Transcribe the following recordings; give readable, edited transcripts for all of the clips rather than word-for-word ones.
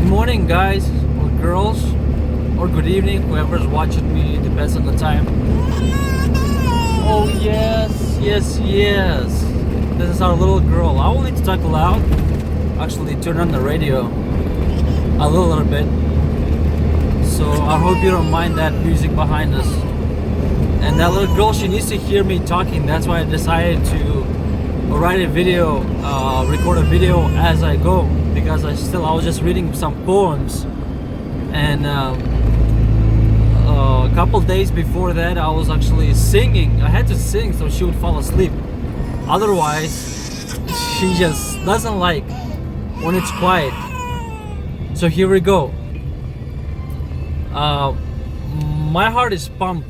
Good morning, guys, or girls, or good evening, whoever's watching me, it depends on the time. Oh, yes, yes, yes. This is our little girl. I will need to talk loud. Actually, turn on the radio a little bit. So I hope you don't mind that music behind us. And that little girl, she needs to hear me talking. That's why I decided to write a video, record a video as I go, because I was just reading some poems, and a couple days before that I was actually singing. I had to sing so she would fall asleep. Otherwise, she just doesn't like when it's quiet. So here we go. My heart is pumped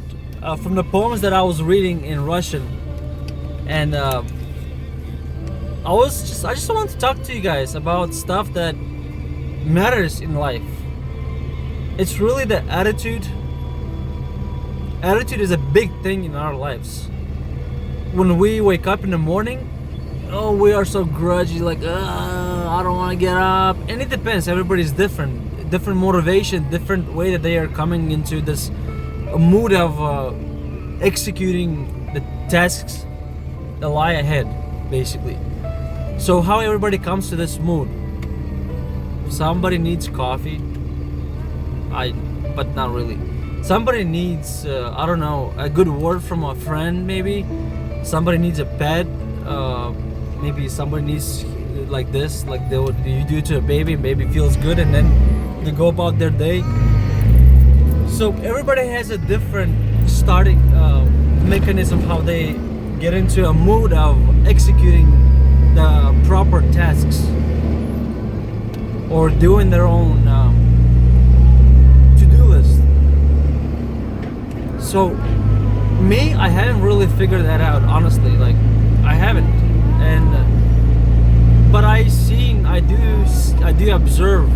from the poems that I was reading in Russian, and I just want to talk to you guys about stuff that matters in life. It's really the attitude. Attitude is a big thing in our lives. When we wake up in the morning, oh, we are so grudgy, like, I don't want to get up. And it depends, everybody's different motivation, different way that they are coming into this mood of executing the tasks that lie ahead, basically. So how everybody comes to this mood? Somebody needs coffee, but not really. Somebody needs, I don't know, a good word from a friend, maybe. Somebody needs a pet. Maybe somebody needs like this, like you do to a baby. Baby feels good, and then they go about their day. So everybody has a different starting mechanism how they get into a mood of executing the proper tasks or doing their own to-do list. So me, I haven't really figured that out, honestly. Like, I haven't. And but I do observe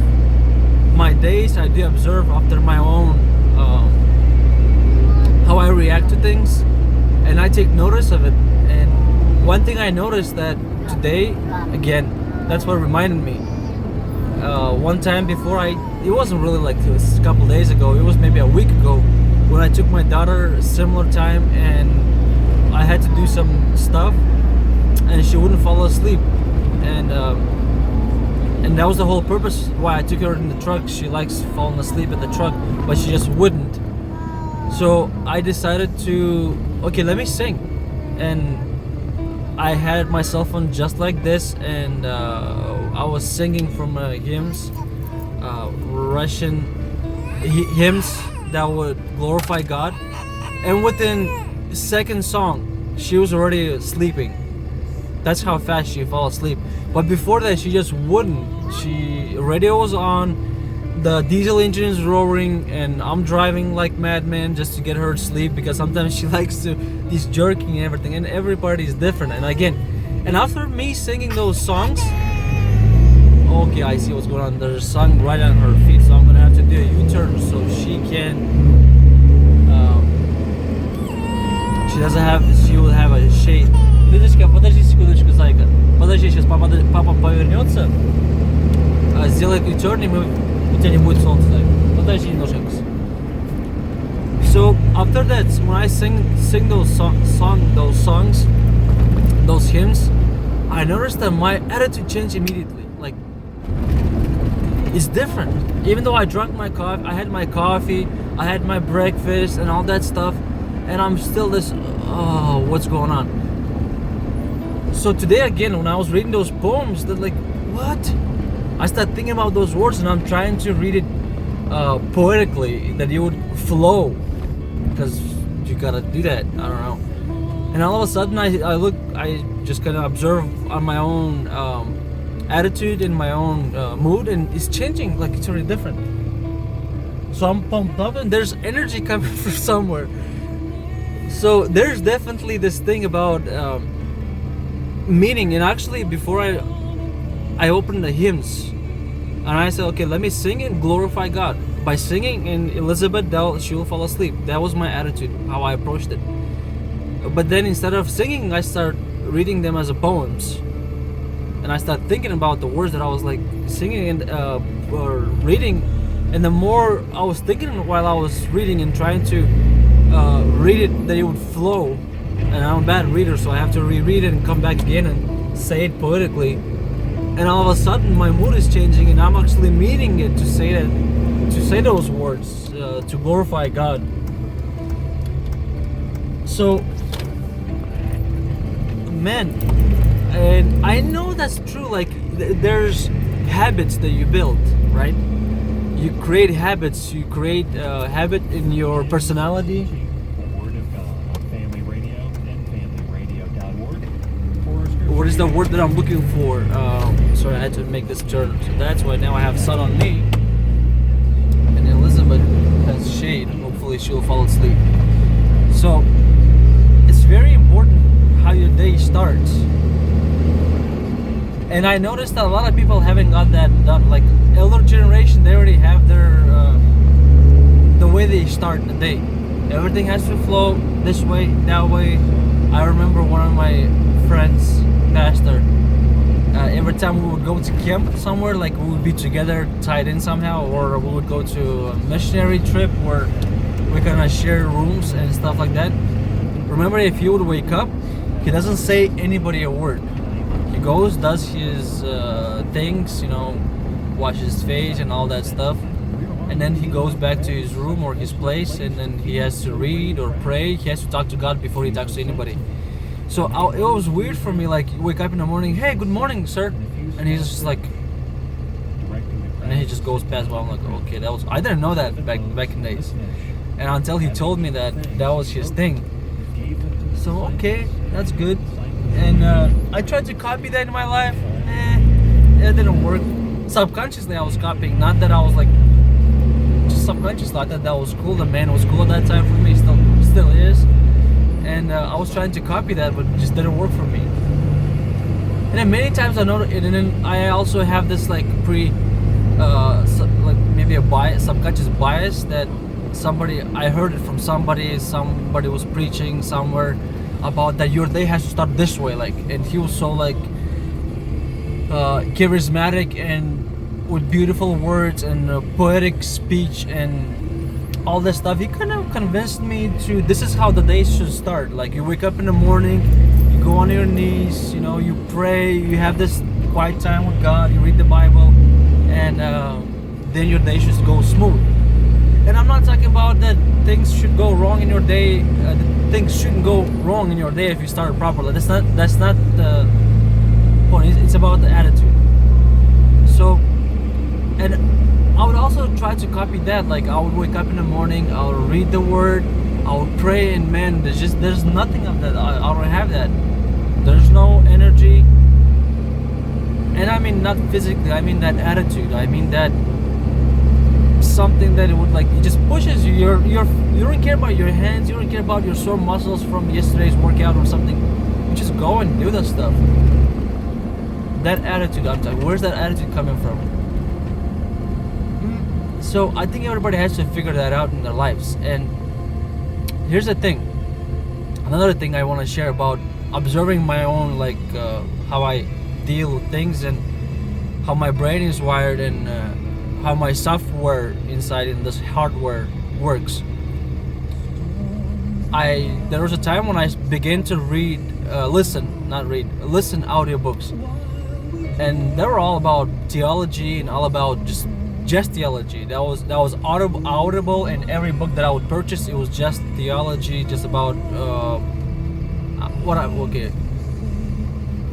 my days. I do observe after my own how I react to things, and I take notice of it. And one thing I noticed that today, again, that's what reminded me. One time before, it wasn't really like this, a couple days ago, it was maybe a week ago, when I took my daughter a similar time, and I had to do some stuff, and she wouldn't fall asleep. And that was the whole purpose why I took her in the truck. She likes falling asleep in the truck, but she just wouldn't. So I decided to, okay, let me sing. And I had my cell phone just like this, and I was singing from hymns, Russian hymns that would glorify God. And within the second song, she was already sleeping. That's how fast she fell asleep. But before that, she just wouldn't. Radio was on, the diesel engine is roaring, and I'm driving like madman just to get her to sleep, because sometimes she likes to this jerking and everything, and everybody is different. And again, and after me singing those songs, okay, I see what's going on. There's a song right on her feet, so I'm gonna have to do a U-turn so she can. She will have a shade. Лидочка, подожди секундочку, зайка. Подожди, сейчас папа повернется, сделает U-turn, и у тебя не будет солнца. Подожди немножко. So after that, when I sing those songs, those hymns, I noticed that my attitude changed immediately. Like, it's different. Even though I drank my coffee, I had my coffee, I had my breakfast and all that stuff, and I'm still this, oh, what's going on? So today again, when I was reading those poems, they're like, what? I started thinking about those words, and I'm trying to read it poetically, that it would flow, because you gotta do that. I don't know. And all of a sudden, I just kind of observe on my own attitude and my own mood, and it's changing. Like, it's already different. So I'm pumped up, and there's energy coming from somewhere. So there's definitely this thing about meaning. And actually, before I opened the hymns, and I said, okay, let me sing and glorify God by singing, and Elizabeth, she will fall asleep. That was my attitude, how I approached it. But then instead of singing, I started reading them as poems. and I started thinking about the words that I was like singing and or reading, and the more I was thinking while I was reading and trying to read it, that it would flow. And I'm a bad reader, so I have to reread it and come back again and say it poetically. And all of a sudden, my mood is changing, and I'm actually meaning it to say that, to say those words, to glorify God. So, man, and I know that's true. Like, there's habits that you build, right? You create habits. You create a habit in your personality. What is the word that I'm looking for? Sorry, I had to make this turn. So that's why now I have sun on me, and Elizabeth has shade. Hopefully, she'll fall asleep. So it's very important how your day starts. And I noticed that a lot of people haven't got that done. Like elder generation, they already have their the way they start the day. Everything has to flow this way, that way. I remember one of my friends, pastor, every time we would go to camp somewhere, like we would be together tied in somehow, or we would go to a missionary trip where we kind of share rooms and stuff like that. Remember, if he would wake up, he doesn't say anybody a word. He goes, does his things, washes his face and all that stuff, and then he goes back to his room or his place, and then he has to read or pray. He has to talk to God before he talks to anybody. So it was weird for me, like, you wake up in the morning, hey, good morning, sir, and he's just like, and then he just goes past by. I'm like, okay, I didn't know that back in days, and until he told me that was his thing. So okay, that's good, and I tried to copy that in my life. It didn't work. Subconsciously, I was copying, not that I was like, just subconsciously, I thought that was cool. The man was cool at that time for me, still is. And I was trying to copy that, but it just didn't work for me. And then many times I noticed, and then I also have this like like maybe a subconscious bias that I heard it from somebody was preaching somewhere about that your day has to start this way, like, and he was so like charismatic and with beautiful words and poetic speech and all this stuff. He kind of convinced me to, this is how the day should start. Like, you wake up in the morning, you go on your knees, you pray, you have this quiet time with God, you read the Bible, and then your day should go smooth. And I'm not talking about that things should go wrong in your day. Things shouldn't go wrong in your day if you start properly. That's not the point. It's about the attitude. So, and I would also try to copy that. Like, I would wake up in the morning, I would read the word, I would pray, and man, there's nothing of that. I don't have that. There's no energy. And I mean not physically, I mean that attitude. I mean that something that it would, like, it just pushes you. You don't care about your hands, you don't care about your sore muscles from yesterday's workout or something. You just go and do that stuff. That attitude, I'm talking, where's that attitude coming from? So I think everybody has to figure that out in their lives. And here's the thing, another thing I want to share about observing my own, like, how I deal with things and how my brain is wired and how my software inside in this hardware works. There was a time when I began to listen audiobooks, and they were all about theology and all about just theology. That was audible in every book that I would purchase. It was just theology, just about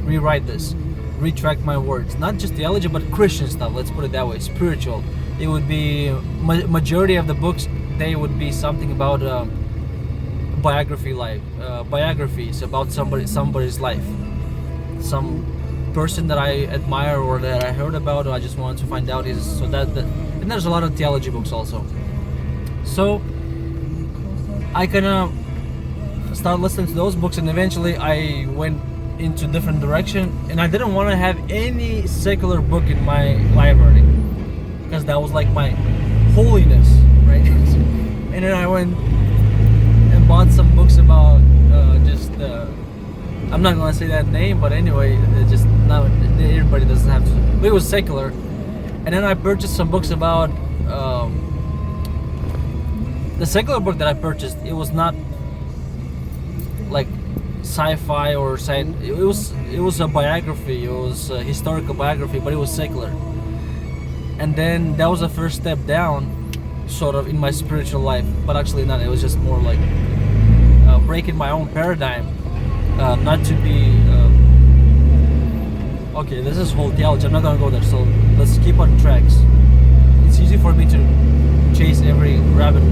rewrite this, retract my words. Not just theology, but Christian stuff. Let's put it that way, spiritual. It would be majority of the books. They would be something about biographies about somebody's life, some person that I admire or that I heard about, or I just wanted to find out and there's a lot of theology books also. So I kind of started listening to those books, and eventually I went into different direction, and I didn't want to have any secular book in my library because that was like my holiness, right? And then I went and bought some books about just I'm not gonna say that name, but anyway, it just now everybody doesn't have to. But it was secular, and then I purchased some books about the secular book that I purchased. It was not like sci-fi or science. It was a biography. It was a historical biography, but it was secular. And then that was the first step down, sort of, in my spiritual life. But actually not. It was just more like breaking my own paradigm, not to be. Okay, this is whole theology. I'm not gonna go there. So let's keep on tracks. It's easy for me to chase every rabbit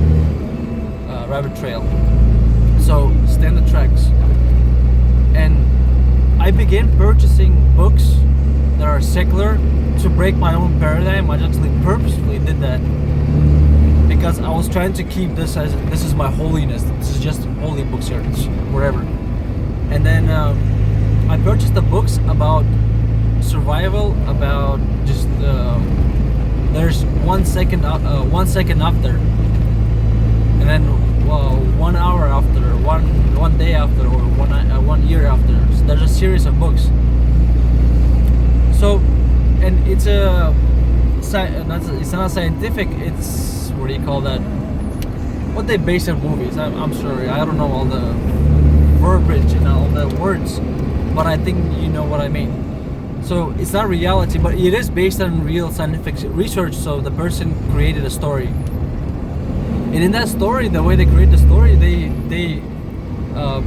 trail. So stay on the tracks. And I began purchasing books that are secular to break my own paradigm. I actually purposefully did that because I was trying to keep this as this is my holiness. This is just holy books here, wherever. And then I purchased the books about survival, about just there's 1 second after, and then 1 hour after, one day after, or 1 year after. So there's a series of books. So, and it's not scientific. It's, what do you call that? What they base on movies. I'm sorry, I don't know all the verbiage and all the words, but I think you know what I mean. So it's not reality, but it is based on real scientific research. So the person created a story, and in that story, the way they create the story, they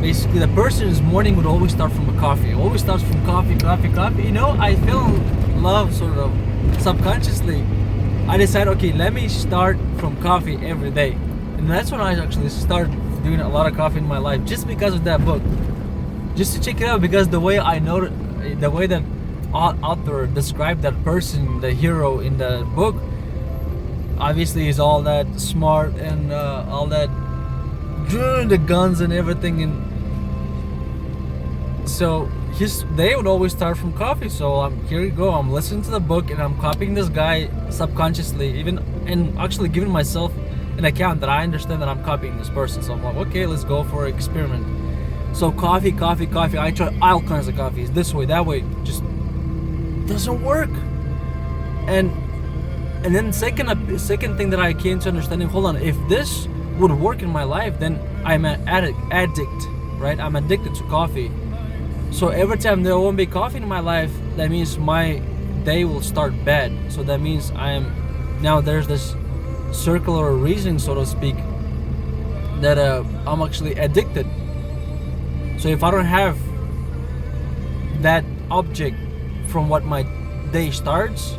basically the person's morning would always start from a coffee. Always starts from coffee. You know, I fell in love sort of subconsciously. I decided, okay, let me start from coffee every day, and that's when I actually started doing a lot of coffee in my life, just because of that book, just to check it out. Because the way I know, the way that author described that person, the hero in the book, obviously he's all that smart and all that, the guns and everything, and so they would always start from coffee. So here you go, I'm listening to the book and I'm copying this guy subconsciously, even, and actually giving myself an account that I understand that I'm copying this person. So I'm like, okay, let's go for an experiment. So coffee. I try all kinds of coffees, this way, that way, just doesn't work. And then second thing that I came to understanding, hold on, if this would work in my life, then I'm an addict, right? I'm addicted to coffee. So every time there won't be coffee in my life, that means my day will start bad. So that means there's this circular reasoning, so to speak, that I'm actually addicted. So if I don't have that object from what my day starts,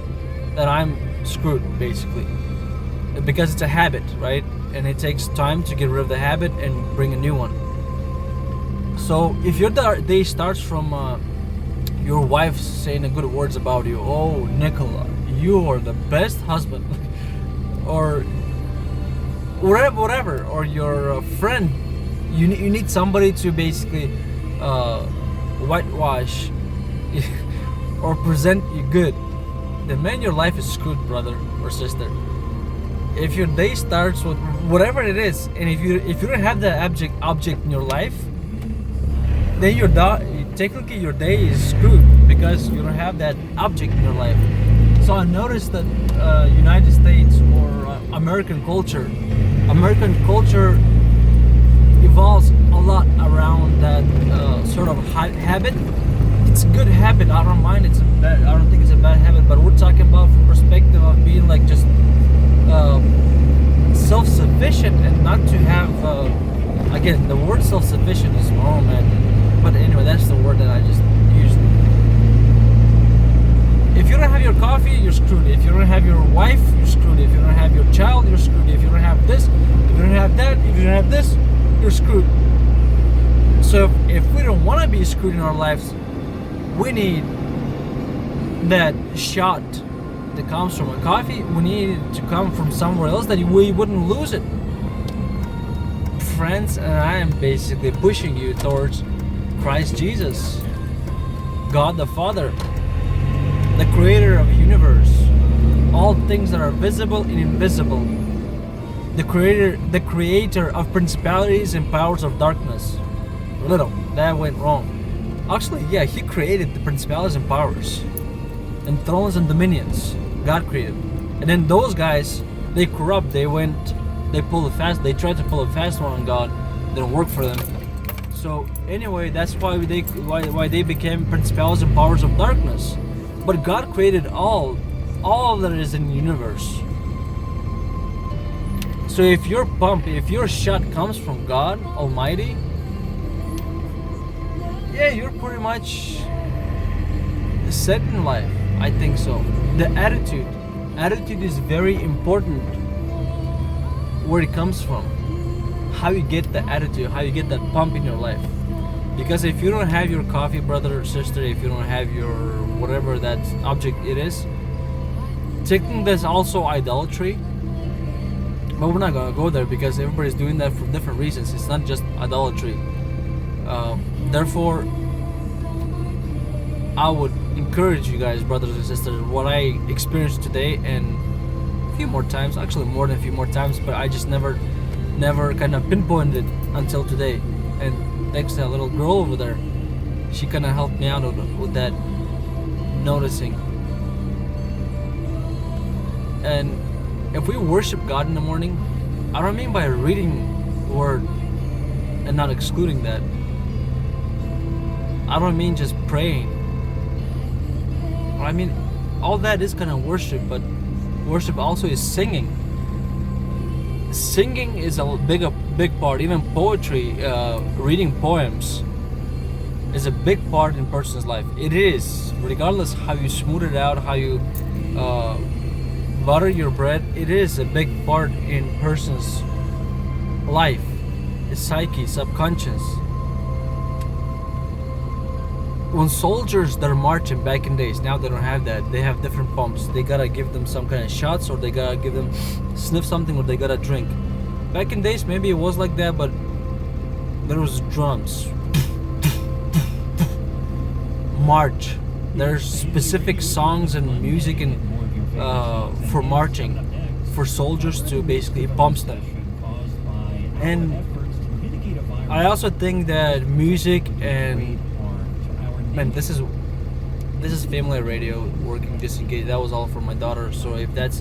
then I'm screwed, basically, because it's a habit, right? And it takes time to get rid of the habit and bring a new one. So if your day starts from your wife saying the good words about you, oh Nicola, you are the best husband, or whatever, or your friend, you need somebody to basically whitewash or present you good, then man, your life is screwed, brother or sister. If your day starts with whatever it is, and if you don't have that object in your life, then technically your day is screwed, because you don't have that object in your life. So I noticed that United States or American culture evolves a lot around that sort of habit. It's a good habit. I don't mind. I don't think it's a bad habit. But we're talking about from perspective of being like just self-sufficient, and not to have. Again, the word self-sufficient is wrong, man. But anyway, that's the word that I just used. If you don't have your coffee, you're screwed. If you don't have your wife, you're screwed. If you don't have your child, you're screwed. If you don't have this, if you don't have that, if you don't have this, you're screwed. So if we don't want to be screwed in our lives, we need that shot that comes from a coffee. We need it to come from somewhere else, that we wouldn't lose it. Friends, and I am basically pushing you towards Christ Jesus, God the Father, the creator of the universe, all things that are visible and invisible, the creator of principalities and powers of darkness. That went wrong. Actually, yeah, he created the principalities and powers and thrones and dominions. God created. And then those guys, they corrupt, they pull a fast, they tried to pull a fast one on God, didn't work for them. So anyway, that's why they became principalities and powers of darkness. But God created all that is in the universe. So if your shot comes from God Almighty, yeah, you're pretty much set in life. I think so. The attitude is very important. Where it comes from, how you get the attitude, how you get that pump in your life. Because if you don't have your coffee, brother or sister, if you don't have your whatever that object it is, technically that's also idolatry. But we're not gonna go there because everybody's doing that for different reasons. It's not just idolatry. Therefore, I would encourage you guys, brothers and sisters, what I experienced today and a few more times, actually more than a few more times, but I just never kind of pinpointed it until today. And thanks to that little girl over there, she kind of helped me out with that noticing. And if we worship God in the morning, I don't mean by reading the word and not excluding that. I don't mean just praying. I mean, all that is kind of worship, but worship also is singing. Singing is a big part. Even poetry, reading poems, is a big part in a person's life. It is, regardless how you smooth it out, how you butter your bread. It is a big part in person's life, his psyche, subconscious. When soldiers that are marching back in days, now they don't have that. They have different pumps. They gotta give them some kind of shots, or they gotta give them sniff something, or they gotta drink. Back in days, maybe it was like that, but there was drums. March. There's specific songs and music and for marching, for soldiers to basically pump them. And I also think that music and man, this is family radio working just in case. That was all for my daughter. So if that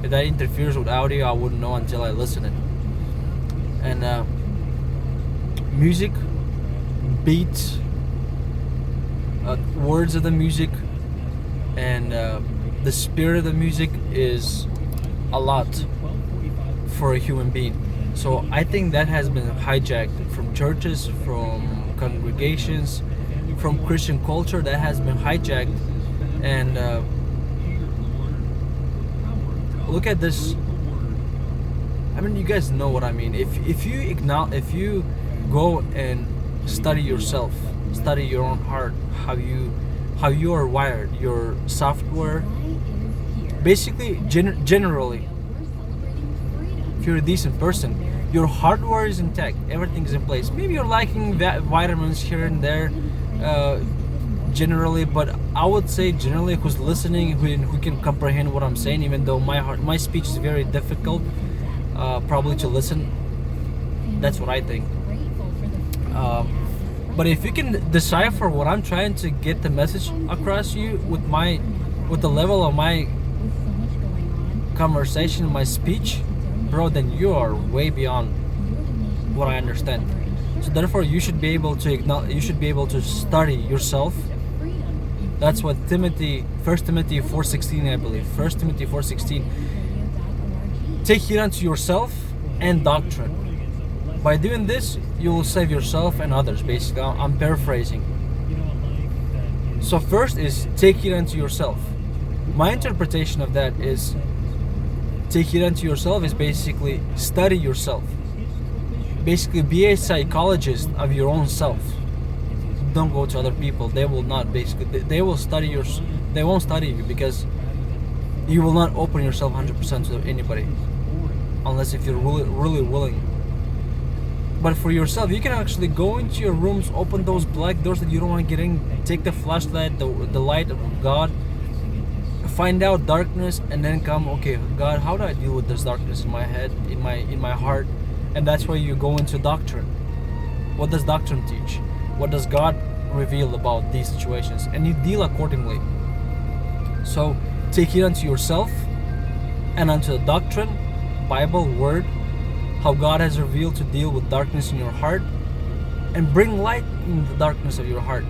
interferes with audio, I wouldn't know until I listen it. And music, beats, words of the music, and the spirit of the music is a lot for a human being. So I think that has been hijacked from churches, from congregations, from Christian culture. That has been hijacked. And look at this. I mean, you guys know what I mean. If you go and study yourself, study your own heart, how you are wired, your software, basically generally, if you're a decent person, your hardware is intact, everything's in place. Maybe you're lacking vitamins here and there, generally, but I would say generally, who's listening, who can comprehend what I'm saying, even though my speech is very difficult, probably to listen. That's what I think. But if you can decipher what I'm trying to get the message across you with the level of my conversation, my speech, bro, then you are way beyond what I understand. So therefore, you should be able to study yourself. That's what 1 Timothy 4:16, I believe. 1 Timothy 4:16. Take heed unto yourself and doctrine. By doing this, you will save yourself and others. Basically, I'm paraphrasing. So first is take heed unto yourself. My interpretation of that is take heed unto yourself is basically study yourself. Basically, be a psychologist of your own self. Don't go to other people. They will not they will study they won't study you, because you will not open yourself 100% to anybody unless if you're really, really willing. But for yourself, you can actually go into your rooms, open those black doors that you don't want to get in, take the flashlight, the light of God, find out darkness, and then come, okay, God, how do I deal with this darkness in my head, in my heart? And that's why you go into doctrine. What does doctrine teach? What does God revealed about these situations, and you deal accordingly. So take heed unto yourself and unto the doctrine, Bible, Word, how God has revealed to deal with darkness in your heart, and bring light in the darkness of your heart.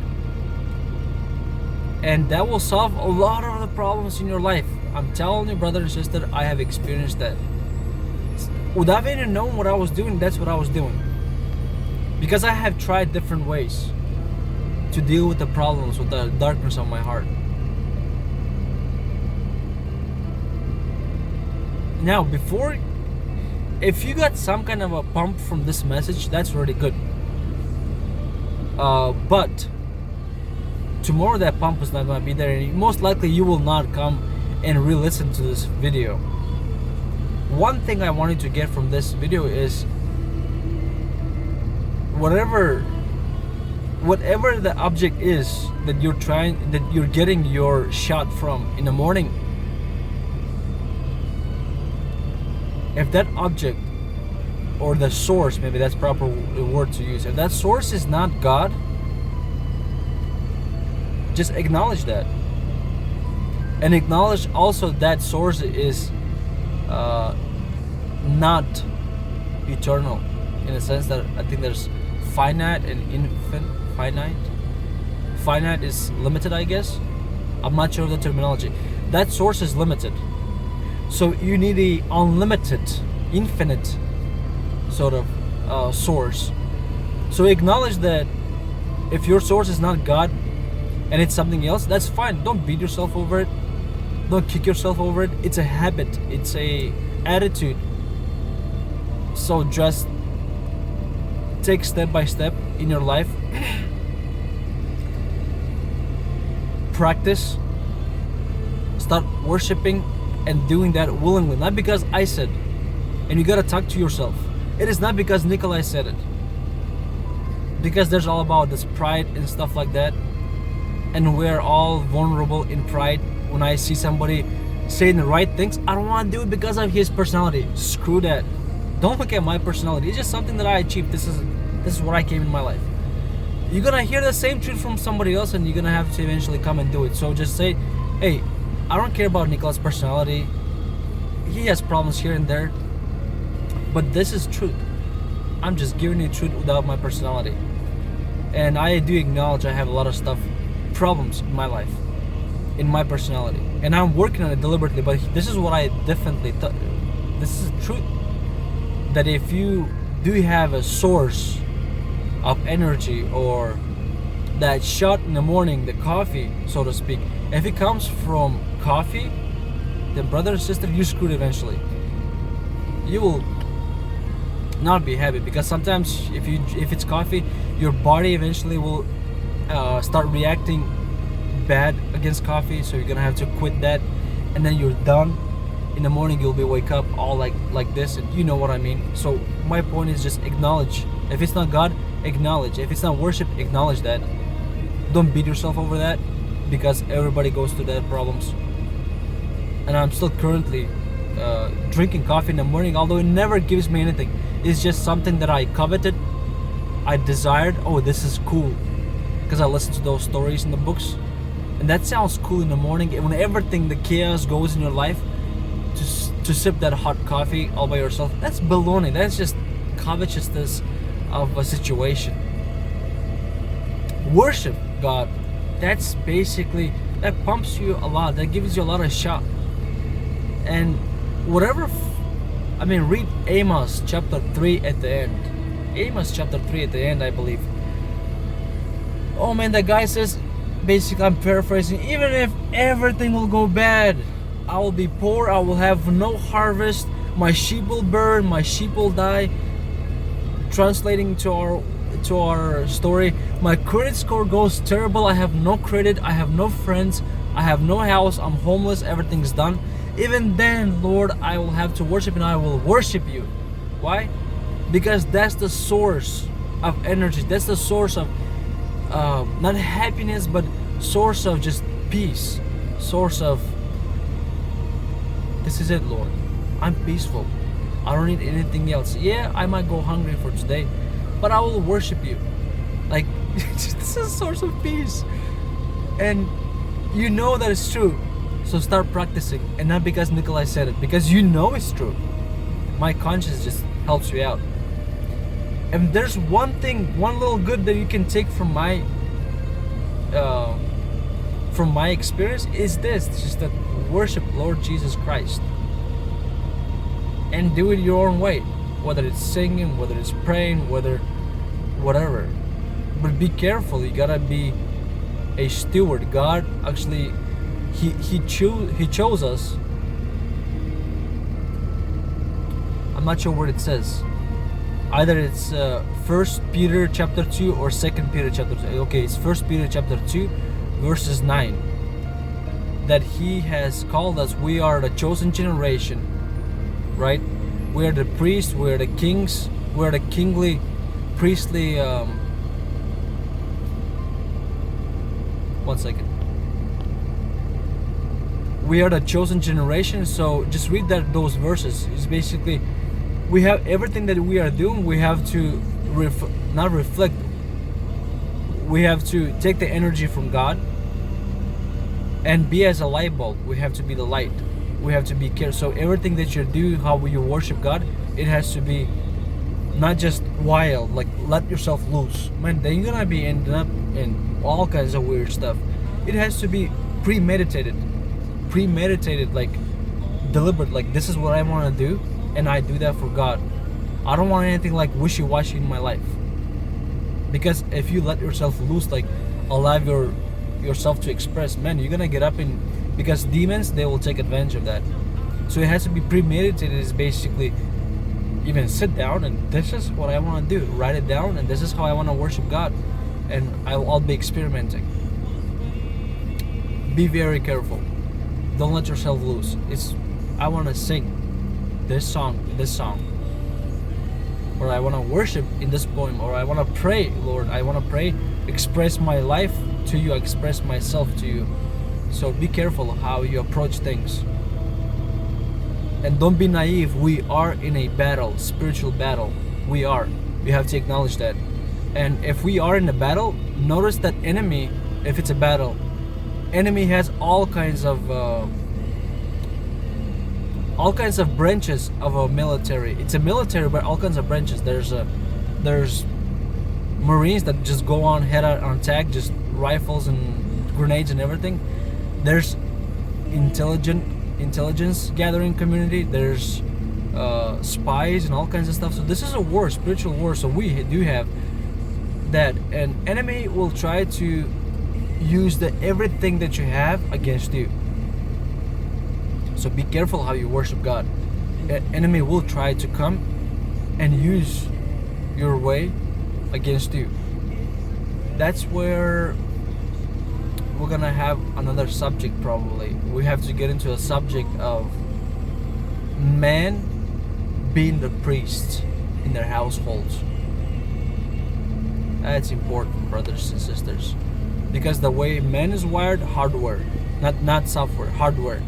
And that will solve a lot of the problems in your life. I'm telling you, brother and sister, I have experienced that. Without even knowing what I was doing, that's what I was doing. Because I have tried different ways to deal with the problems, with the darkness of my heart. Now, if you got some kind of a pump from this message, that's really good. But tomorrow that pump is not going to be there, and most likely you will not come and re-listen to this video. One thing I wanted to get from this video is whatever the object is that you're getting your shot from in the morning, if that object or the source, maybe that's proper word to use, if that source is not God, just acknowledge that, and acknowledge also that source is not eternal, in a sense that I think there's finite and infinite. Finite is limited, I guess. I'm not sure of the terminology. That source is limited, so you need the unlimited, infinite sort of source. So acknowledge that if your source is not God and it's something else, that's fine. Don't beat yourself over it. Don't kick yourself over it. It's a habit. It's a attitude. So just take step by step in your life. Practice. Start worshiping and doing that willingly. Not because I said. And you gotta talk to yourself. It is not because Nikolai said it. Because there's all about this pride and stuff like that. And we're all vulnerable in pride. When I see somebody saying the right things, I don't want to do it because of his personality. Screw that. Don't look at my personality. It's just something that I achieved. This is what I came in my life. You're gonna hear the same truth from somebody else, and you're gonna have to eventually come and do it. So just say, hey, I don't care about Nikolai's personality. He has problems here and there, but this is truth. I'm just giving you truth without my personality. And I do acknowledge I have a lot of problems in my life, in my personality, and I'm working on it deliberately. But this is what I definitely thought. This is truth. That if you do have a source of energy, or that shot in the morning, the coffee, so to speak, if it comes from coffee, then brother and sister, you screwed eventually. You will not be happy, because sometimes if it's coffee, your body eventually will start reacting bad against coffee, so you're gonna have to quit that, and then you're done. In the morning you'll be wake up all like this, and you know what I mean. So my point is just acknowledge. If it's not God, acknowledge. If it's not worship, acknowledge that. Don't beat yourself over that, because everybody goes through that problems. And I'm still currently drinking coffee in the morning, although it never gives me anything. It's just something that I coveted, I desired. Oh, this is cool, because I listened to those stories in the books, and that sounds cool in the morning. And when everything, the chaos goes in your life, to sip that hot coffee all by yourself, that's baloney. That's just covetousness of a situation. Worship God. That's basically, that pumps you a lot. That gives you a lot of shot. And whatever, read Amos chapter 3 at the end. Amos chapter 3 at the end, I believe. Oh man, that guy says, basically, I'm paraphrasing, even if everything will go bad, I will be poor, I will have no harvest, my sheep will burn, my sheep will die. Translating to our story, my credit score goes terrible, I have no credit, I have no friends, I have no house, I'm homeless, everything's done. Even then, Lord, I will have to worship, and I will worship you. Why? Because that's the source of energy. That's the source of not happiness, but source of just peace. Source of, this is it, Lord. I'm peaceful. I don't need anything else. Yeah, I might go hungry for today, but I will worship you. Like, this is a source of peace. And you know that it's true. So start practicing. And not because Nikolai said it, because you know it's true. My conscience just helps you out. And there's one thing, one little good that you can take from my experience is this. It's just that worship Lord Jesus Christ. And do it your own way. Whether it's singing, whether it's praying, whatever. But be careful, you gotta be a steward. God actually, He chose us. I'm not sure what it says. Either it's 1 Peter chapter 2 or 2 Peter chapter 2. Okay, it's 1 Peter chapter 2 verses 9. That He has called us, we are the chosen generation, right? We are the priests, we are the kings, we are the kingly, priestly, one second. We are the chosen generation, so just read those verses. It's basically, we have everything that we are doing, we have to not reflect, we have to take the energy from God and be as a light bulb. We have to be the light. We have to be careful. So everything that you do, how you worship God, it has to be not just wild, like let yourself loose. Man, then you're gonna be ending up in all kinds of weird stuff. It has to be premeditated, like deliberate. Like, this is what I want to do, and I do that for God. I don't want anything like wishy-washy in my life. Because if you let yourself loose, like allow yourself to express, man, you're gonna get up in, because demons, they will take advantage of that. So it has to be premeditated. Is basically, even sit down and this is what I want to do. Write it down, and this is how I want to worship God, and I'll be experimenting. Be very careful. Don't let yourself loose. I want to sing this song, or I want to worship in this poem, or I want to pray, Lord. I want to pray, express my life to you, express myself to you. So be careful how you approach things. And don't be naive. We are in a battle, spiritual battle. We are. We have to acknowledge that. And if we are in a battle, notice that enemy, if it's a battle, enemy has all kinds of branches of a military. It's a military, but all kinds of branches. There's Marines that just go on head out on attack, just rifles and grenades and everything. There's intelligence gathering community. There's spies and all kinds of stuff. So this is a war, spiritual war. So we do have that. An enemy will try to use everything that you have against you. So be careful how you worship God. An enemy will try to come and use your way against you. That's where we're gonna have another subject. Probably we have to get into a subject of men being the priests in their households. That's important, brothers and sisters, because the way men is wired, hardware, not software, hardware,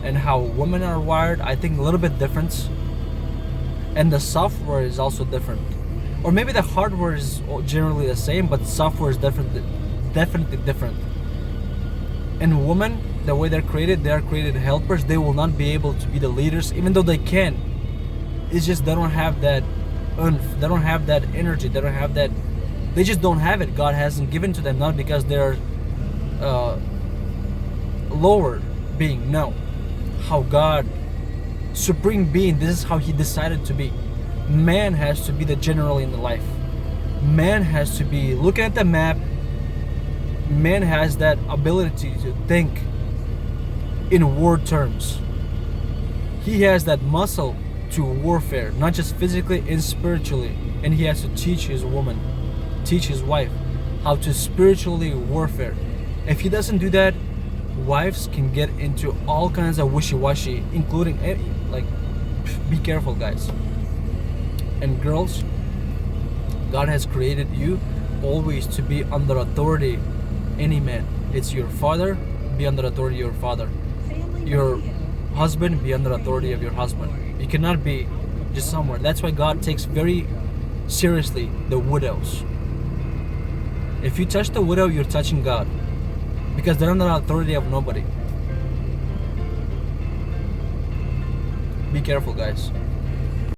and how women are wired, I think a little bit different, and the software is also different, or maybe the hardware is generally the same, but software is definitely different. And women, the way they are created helpers. They will not be able to be the leaders, even though they can. It's just they don't have that oomph, they don't have that energy, they don't have that. They just don't have it. God hasn't given to them, not because they're lower being. No, how God, supreme being, this is how He decided to be. Man has to be the general in the life. Man has to be looking at the map. Man has that ability to think in war terms. He has that muscle to warfare, not just physically and spiritually. And he has to teach his woman, teach his wife how to spiritually warfare. If he doesn't do that, wives can get into all kinds of wishy-washy, including, like, be careful, guys. And girls, God has created you always to be under authority. Any man, it's your father, be under authority of your father. Your husband, be under authority of your husband. You cannot be just somewhere. That's why God takes very seriously the widows. If you touch the widow, you're touching God, because they're under the authority of nobody. Be careful, guys.